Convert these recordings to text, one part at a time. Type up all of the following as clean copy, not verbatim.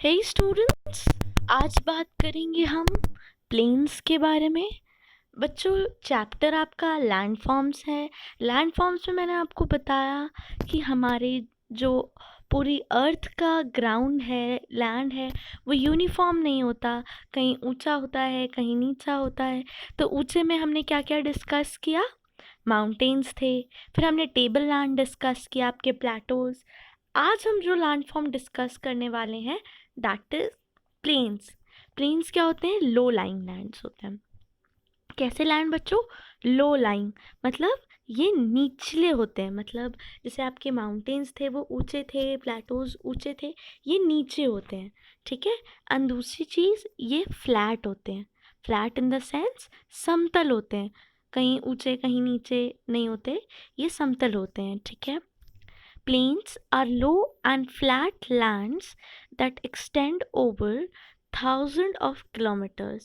हे students, आज बात करेंगे हम प्लेन्स के बारे में। बच्चों, चैप्टर आपका लैंड फॉर्म्स है। लैंड फॉर्म्स में मैंने आपको बताया कि हमारे जो पूरी अर्थ का ग्राउंड है, लैंड है, वो यूनिफॉर्म नहीं होता। कहीं ऊंचा होता है, कहीं नीचा होता है। तो ऊंचे में हमने क्या क्या डिस्कस किया? माउंटेन्स थे। फिर हमने टेबल लैंड डिस्कस किया, आपके प्लेटोज। आज हम जो लैंड फॉर्म डिस्कस करने वाले हैं दैट इज प्लेन्स। प्लेन्स क्या होते हैं? लो लाइंग लैंड्स होते हैं। कैसे लैंड बच्चों? लो लाइंग मतलब ये निचले होते हैं। मतलब जैसे आपके माउंटेन्स थे वो ऊंचे थे, प्लेटोज ऊंचे थे, ये नीचे होते हैं। ठीक है। एंड दूसरी चीज़, ये फ्लैट होते हैं। फ्लैट इन द सेंस समतल होते हैं। कहीं ऊंचे कहीं नीचे नहीं होते, ये समतल होते हैं। ठीक है। Plains are low and flat lands that extend over thousands of kilometers.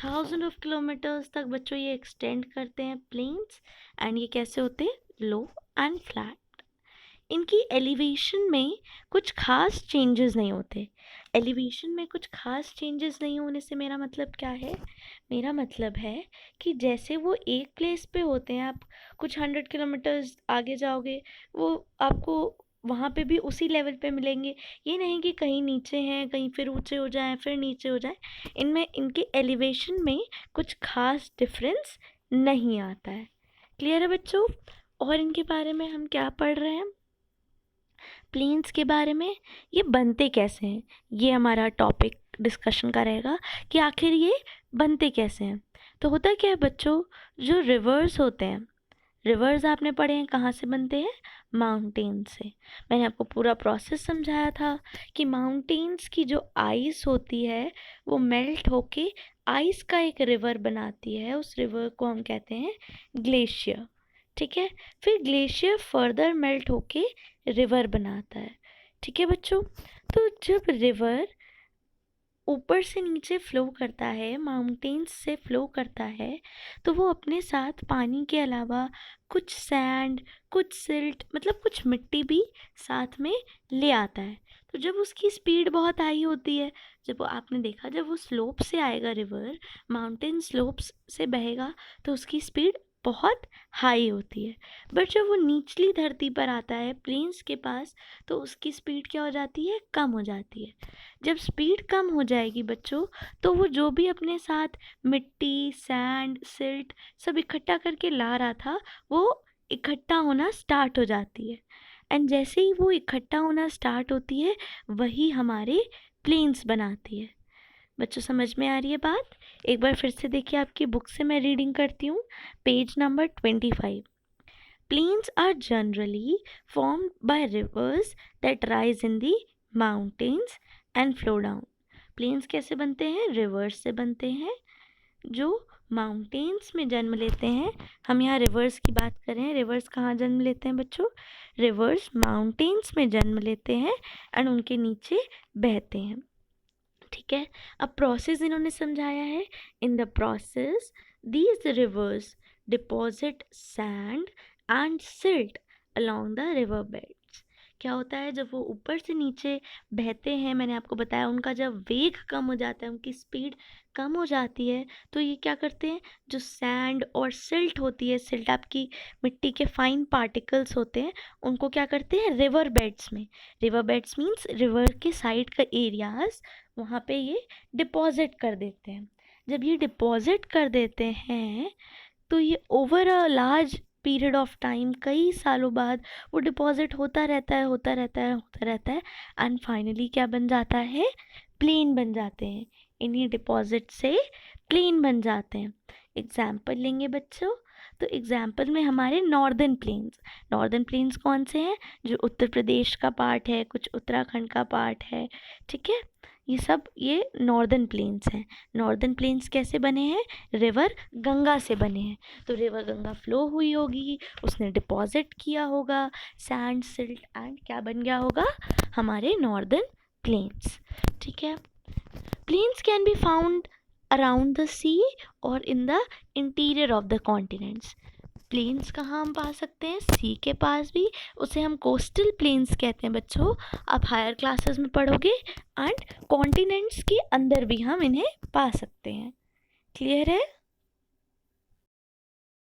Thousand of kilometres तक बच्चों ये एक्सटेंड करते हैं प्लेन्स। एंड ये कैसे होते हैं? लो एंड फ्लैट। इनकी एलिवेशन में कुछ खास चेंजेस नहीं होते। एलिवेशन में कुछ खास चेंजेस नहीं होने से मेरा मतलब क्या है? मेरा मतलब है कि जैसे वो एक प्लेस पे होते हैं, आप कुछ 100 किलोमीटर्स आगे जाओगे, वो आपको वहाँ पे भी उसी लेवल पे मिलेंगे। ये नहीं कि कहीं नीचे हैं, कहीं फिर ऊंचे हो जाएं, फिर नीचे हो जाएं। इनमें इनके एलिवेशन में कुछ खास डिफरेंस नहीं आता है। क्लियर है बच्चों? और इनके बारे में हम क्या पढ़ रहे हैं? प्लेन्स के बारे में। ये बनते कैसे हैं, ये हमारा टॉपिक डिस्कशन का रहेगा कि आखिर ये बनते कैसे हैं। तो होता क्या है बच्चों, जो रिवर्स होते हैं, रिवर्स आपने पढ़े हैं कहाँ से बनते हैं? माउंटेन से। मैंने आपको पूरा प्रोसेस समझाया था कि माउंटेन्स की जो आइस होती है वो मेल्ट होके आइस का एक रिवर बनाती है। उस रिवर को हम कहते हैं ग्लेशियर। ठीक है। फिर ग्लेशियर फर्दर मेल्ट होके रिवर बनाता है। ठीक है बच्चों। तो जब रिवर ऊपर से नीचे फ्लो करता है, माउंटेन्स से फ्लो करता है, तो वो अपने साथ पानी के अलावा कुछ सैंड, कुछ सिल्ट, मतलब कुछ मिट्टी भी साथ में ले आता है। तो जब उसकी स्पीड बहुत हाई होती है, जब वो आपने देखा जब वो स्लोप से आएगा रिवर, माउंटेन स्लोप्स से बहेगा, तो उसकी स्पीड बहुत हाई होती है। बट जब वो निचली धरती पर आता है, प्लेन्स के पास, तो उसकी स्पीड क्या हो जाती है? कम हो जाती है। जब स्पीड कम हो जाएगी बच्चों, तो वो जो भी अपने साथ मिट्टी, सैंड, सिल्ट सब इकट्ठा करके ला रहा था, वो इकट्ठा होना स्टार्ट हो जाती है। एंड जैसे ही वो इकट्ठा होना स्टार्ट होती है, वही हमारे प्लेन्स बनाती है। बच्चों समझ में आ रही है बात? एक बार फिर से देखिए, आपकी बुक से मैं रीडिंग करती हूँ, page number 25। Plains are generally formed by rivers that rise in the mountains and flow down. Plains कैसे बनते हैं? रिवर्स से बनते हैं जो माउंटेन्स में जन्म लेते हैं। हम यहाँ रिवर्स की बात करें, रिवर्स कहाँ जन्म लेते हैं बच्चों? रिवर्स माउंटेन्स में जन्म लेते हैं एंड उनके नीचे बहते हैं। ठीक है। अब प्रोसेस इन्होंने समझाया है। In the process these rivers deposit sand and silt along the river beds. क्या होता है जब वो ऊपर से नीचे बहते हैं, मैंने आपको बताया उनका जब वेग कम हो जाता है, उनकी स्पीड कम हो जाती है, तो ये क्या करते हैं? जो सैंड और सिल्ट होती है, सिल्ट आपकी मिट्टी के फाइन पार्टिकल्स होते हैं, उनको क्या करते हैं? रिवर बेड्स में, रिवर बेड्स मीन्स रिवर के साइड का एरियाज, वहाँ पे ये डिपॉजिट कर देते हैं। जब ये डिपॉजिट कर देते हैं, तो ये over a large period of time, कई सालों बाद वो डिपॉजिट होता रहता है, होता रहता है, होता रहता है, एंड फाइनली क्या बन जाता है? प्लेन बन जाते हैं। इन्हीं डिपॉजिट से प्लेन बन जाते हैं। एग्जाम्पल लेंगे बच्चों, तो एग्जाम्पल में हमारे नॉर्दर्न प्लेन्स। नॉर्दर्न प्लेन्स कौन से हैं? जो उत्तर प्रदेश का पार्ट है, कुछ उत्तराखंड का पार्ट है। ठीक है। ये सब ये नॉर्दर्न प्लेन्स हैं। नॉर्दर्न प्लेन्स कैसे बने हैं? रिवर गंगा से बने हैं। तो रिवर गंगा फ्लो हुई होगी, उसने डिपॉजिट किया होगा सैंड, सिल्ट एंड क्या बन गया होगा? हमारे नॉर्दर्न प्लेन्स। ठीक है। Plains can be found around the sea और in the interior of the continents. Plains कहाँ हम पा सकते हैं? सी के पास भी, उसे हम कोस्टल प्लेन्स कहते हैं बच्चों, आप हायर क्लासेस में पढ़ोगे। एंड कॉन्टिनेंट्स के अंदर भी हम इन्हें पा सकते हैं। क्लियर है?